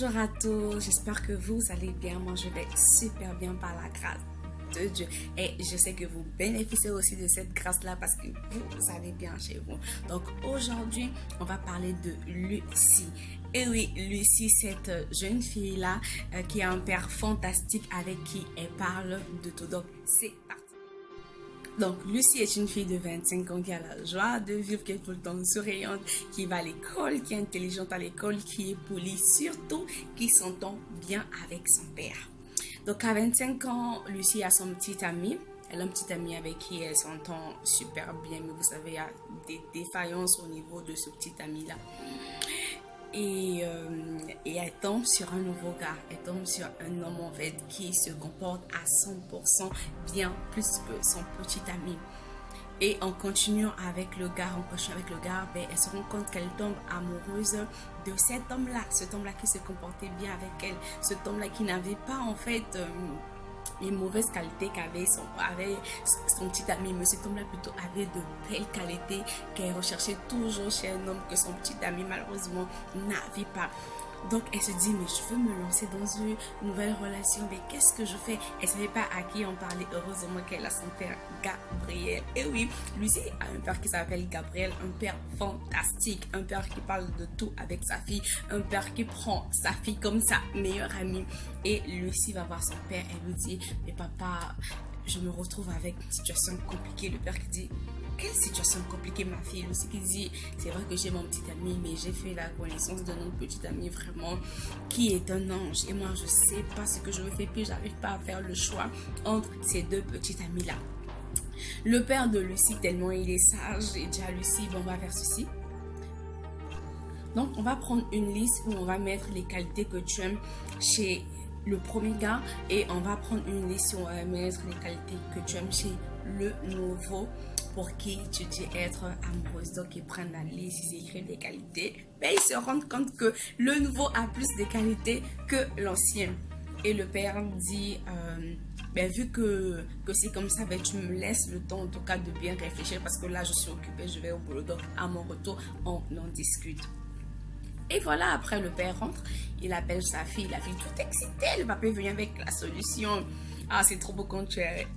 Bonjour à tous, j'espère que vous allez bien. Moi, je vais super bien par la grâce de Dieu. Et je sais que vous bénéficiez aussi de cette grâce-là parce que vous allez bien chez vous. Donc, aujourd'hui, on va parler de Lucie. Et oui, Lucie, cette jeune fille-là qui a un père fantastique avec qui elle parle de tout. Donc, c'est parti. Donc, Lucie est une fille de 25 ans qui a la joie de vivre, qui est tout le temps souriante, qui va à l'école, qui est intelligente à l'école, qui est polie, surtout qui s'entend bien avec son père. Donc, à 25 ans, Lucie a son petit ami. Elle a un petit ami avec qui elle s'entend super bien, mais vous savez, il y a des défaillances au niveau de ce petit ami-là. Et elle tombe sur un nouveau gars, elle tombe sur un homme en fait qui se comporte à 100% bien plus que son petit ami. Et en continuant avec le gars, ben, elle se rend compte qu'elle tombe amoureuse de cet homme-là qui se comportait bien avec elle, cet homme-là qui n'avait pas en fait les mauvaises qualités qu'avait son petit ami, mais cet homme-là plutôt avait de belles qualités qu'elle recherchait toujours chez un homme que son petit ami malheureusement n'avait pas. Donc elle se dit, mais je veux me lancer dans une nouvelle relation, mais qu'est-ce que je fais? Elle ne savait pas à qui en parler. Heureusement qu'elle a son père Gabriel. Et oui, Lucie a un père qui s'appelle Gabriel, un père fantastique, un père qui parle de tout avec sa fille, un père qui prend sa fille comme sa meilleure amie. Et Lucie va voir son père, elle lui dit, mais papa, je me retrouve avec une situation compliquée. Le père qui dit, quelle situation compliquée, ma fille? Lucie qui dit, c'est vrai que j'ai mon petit ami, mais j'ai fait la connaissance de notre petit ami vraiment qui est un ange. Et moi, je sais pas ce que je veux faire, puis j'arrive pas à faire le choix entre ces deux petits amis-là. Le père de Lucie, tellement il est sage, il dit à Lucie, bon, on va faire ceci. Donc, on va prendre une liste où on va mettre les qualités que tu aimes chez le premier gars et on va prendre une liste où on va mettre les qualités que tu aimes chez le nouveau pour qui tu dis être amoureuse. Donc, ils prennent la liste, ils écrivent les qualités, mais ils se rendent compte que le nouveau a plus de qualités que l'ancien. Et le père dit, ben, vu que c'est comme ça, ben, tu me laisses le temps en tout cas de bien réfléchir parce que là, je suis occupée, je vais au boulot. Donc, à mon retour, on en discute. Et voilà, après le père rentre, il appelle sa fille, la fille toute excitée, le papa est venu avec la solution. Ah, c'est trop beau quand tu es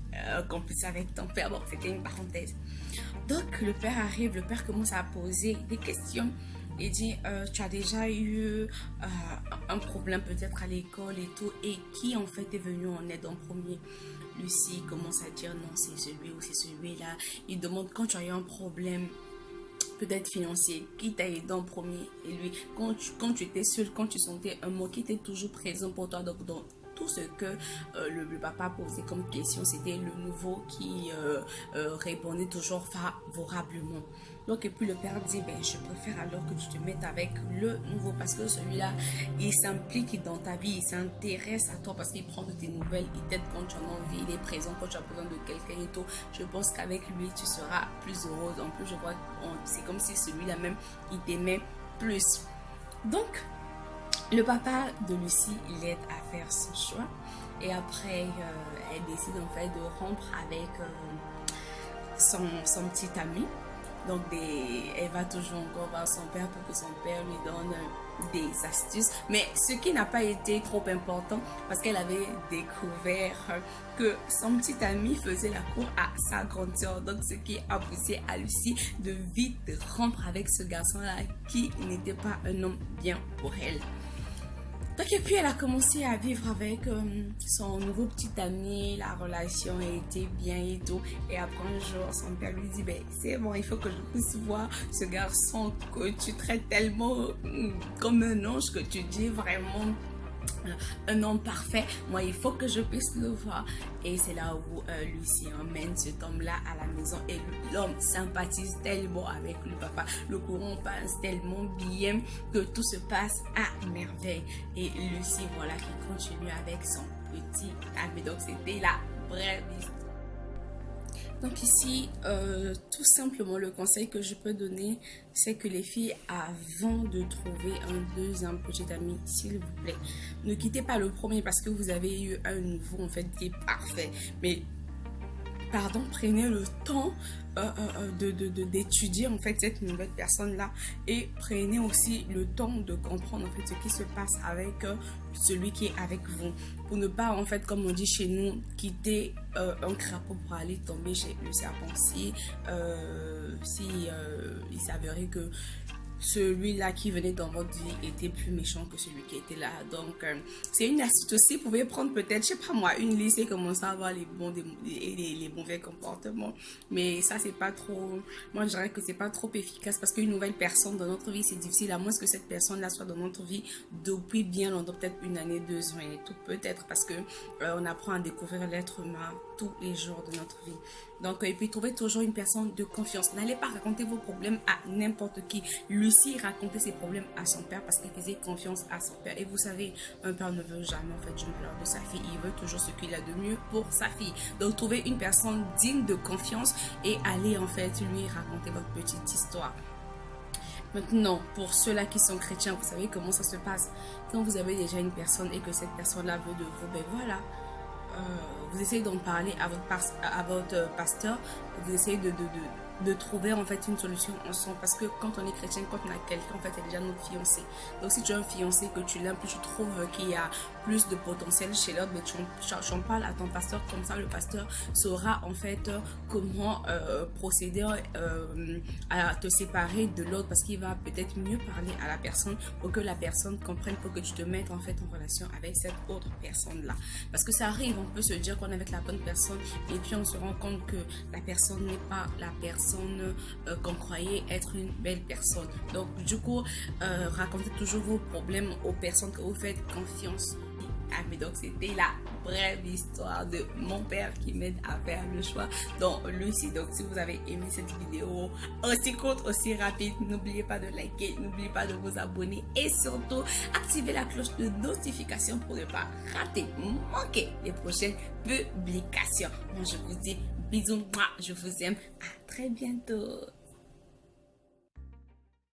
complice avec ton père. Bon, c'était une parenthèse. Donc, le père arrive, le père commence à poser des questions. Il dit, tu as déjà eu un problème peut-être à l'école et tout. Et qui en fait est venu en aide en premier? Lucie commence à dire, non, c'est celui ou c'est celui-là. Il demande, quand tu as eu un problème peut-être financier, qui t'a aidé en premier? Et lui, quand tu étais seul, quand tu sentais un mot qui était toujours présent pour toi, donc tout ce que le papa posait comme question, c'était le nouveau qui répondait toujours favorablement. Donc, et puis le père dit, ben, je préfère alors que tu te mettes avec le nouveau parce que celui-là, il s'implique dans ta vie, il s'intéresse à toi parce qu'il prend de tes nouvelles, il t'aide quand tu en as envie, il est présent quand tu as besoin de quelqu'un et tout. Je pense qu'avec lui, tu seras plus heureuse. En plus, je vois que c'est comme si celui-là même, il t'aimait plus. Donc, le papa de Lucie l'aide à faire son choix et après elle décide en fait de rompre avec son petit ami. Donc elle va toujours encore voir son père pour que son père lui donne des astuces. Mais ce qui n'a pas été trop important parce qu'elle avait découvert que son petit ami faisait la cour à sa grande soeur. Donc ce qui a poussé à Lucie de vite rompre avec ce garçon-là qui n'était pas un homme bien pour elle. Donc, et puis elle a commencé à vivre avec son nouveau petit ami, la relation était bien et tout. Et après un jour, son père lui dit, ben c'est bon, il faut que je puisse voir ce garçon que tu traites tellement comme un ange, que tu dis vraiment un homme parfait. Moi, il faut que je puisse le voir. Et c'est là où Lucie emmène cet homme-là à la maison et l'homme sympathise tellement avec le papa. Le courant passe tellement bien que tout se passe à merveille. Et Lucie, voilà, qui continue avec son petit ami. Donc, c'était la brève histoire. Donc ici, tout simplement, le conseil que je peux donner, c'est que les filles, avant de trouver un deuxième petit ami, s'il vous plaît, ne quittez pas le premier parce que vous avez eu un nouveau, en fait, qui est parfait. Mais pardon, prenez le temps d'étudier en fait cette nouvelle personne là, et prenez aussi le temps de comprendre en fait ce qui se passe avec celui qui est avec vous, pour ne pas en fait, comme on dit chez nous, quitter un crapaud pour aller tomber chez le serpent si il s'avérait que celui-là qui venait dans votre vie était plus méchant que celui qui était là. Donc, c'est une astuce aussi. Vous pouvez prendre peut-être, je sais pas moi, une liste et commencer à voir les bons et les mauvais comportements. Mais ça, c'est pas trop... Moi, je dirais que c'est pas trop efficace parce qu'une nouvelle personne dans notre vie, c'est difficile, à moins que cette personne-là soit dans notre vie depuis bien longtemps, peut-être une année, 2 ans et tout, peut-être, parce que on apprend à découvrir l'être humain tous les jours de notre vie. Donc, et puis, trouvez toujours une personne de confiance. N'allez pas raconter vos problèmes à n'importe qui. Lucie racontait ses problèmes à son père parce qu'il faisait confiance à son père. Et vous savez, un père ne veut jamais en fait du malheur de sa fille. Il veut toujours ce qu'il a de mieux pour sa fille. Donc, trouvez une personne digne de confiance et allez en fait lui raconter votre petite histoire. Maintenant, pour ceux-là qui sont chrétiens, vous savez comment ça se passe. Quand vous avez déjà une personne et que cette personne-là veut de vous, ben voilà. Vous essayez d'en parler à votre pasteur, vous essayez de trouver en fait une solution ensemble, parce que quand on est chrétien, quand on a quelqu'un, en fait c'est déjà notre fiancé. Donc si tu as un fiancé que tu l'aimes, tu trouves qu'il y a plus de potentiel chez l'autre, mais tu en parles à ton pasteur, comme ça le pasteur saura en fait comment procéder à te séparer de l'autre, parce qu'il va peut-être mieux parler à la personne pour que la personne comprenne, pour que tu te mettes en fait en relation avec cette autre personne là. Parce que ça arrive, on peut se dire qu'on est avec la bonne personne et puis on se rend compte que la personne n'est pas la personne qu'on croyait être une belle personne. Donc du coup, racontez toujours vos problèmes aux personnes que vous faites confiance. Ah, mais donc c'était la brève histoire de mon père qui m'aide à faire le choix dans Lucie. Donc si vous avez aimé cette vidéo aussi courte, aussi rapide, n'oubliez pas de liker, n'oubliez pas de vous abonner et surtout activez la cloche de notification pour ne pas rater, manquer les prochaines publications. Moi je vous dis bisous, moi je vous aime, à très bientôt.